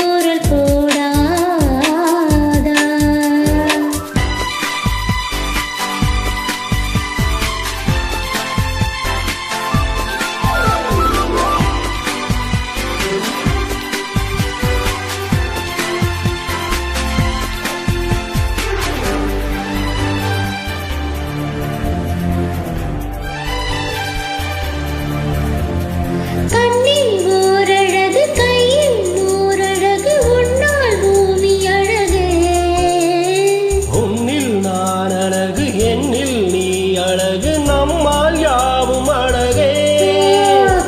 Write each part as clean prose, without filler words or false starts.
தூரல் போடாதா. கண்ணில் ஓரழகு கையில் நூறழகு உன்னால் பூமி அழகு. உன்னில் நான் அழகு என்னில் நீ அழகு நம்மால் யாவும் அழகே.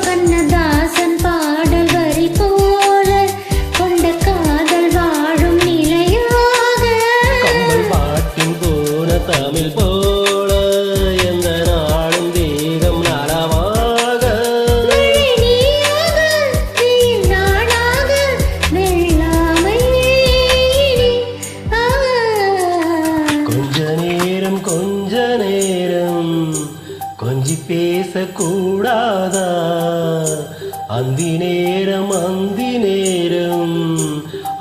கண்ணதாசன் பாடல் வரி போல கொண்ட காதல் வாழும் நிலையாக. கம்பன் பாட்டின் போன தமிழ் போல எந்த நாளும் தேகம் நலமாக. மழை நீயாக வெயில் நானாக வெள்ளாமை இனி. கொஞ்ச நேரம் கொஞ்சி பேசக்கூடாதா. அந்தி நேரம்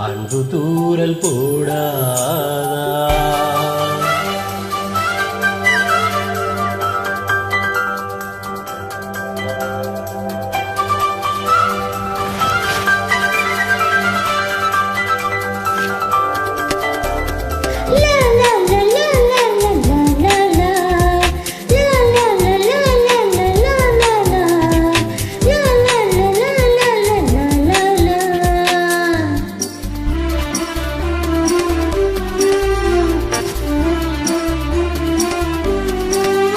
அன்பு தூரல் போடாதா. லா லா லா லா லா லா லா லா. லா லா லா லா லா லா லா லா லா. லா லா லா லா லா லா லா லா.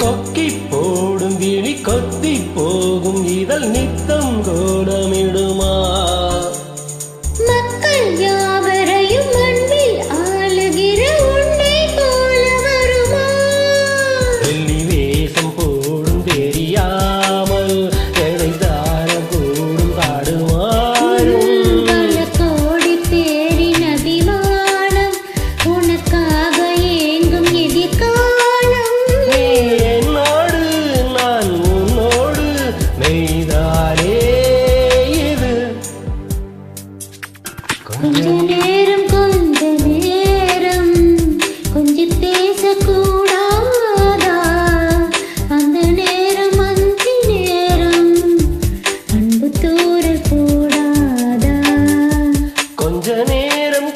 கொக்கி போடும் விழி கொத்தி போகும் இதழ் நித்தம் கோலமிடுமா. மக்கள் யாவரையும் அன்பில் ஆளுகிற உன்னை போல வருமா. வெள்ளி வேஷம் போடும் தெரியாமல் எதை தார கூடும் பாடுவாரும். பல கோடி பேரின் அபிமானம் உனக்காக ஏங்கும் எதிர்காலம். நீ என்னோடு நான் உன்னோடு மெய்தானே இது. கொஞ்ச நேரம் கொஞ்சி பேசக்கூடாதா. அந்த நேரம் அந்தி நேரம் அன்பு தூரல் போடாதா. கொஞ்ச நேரம்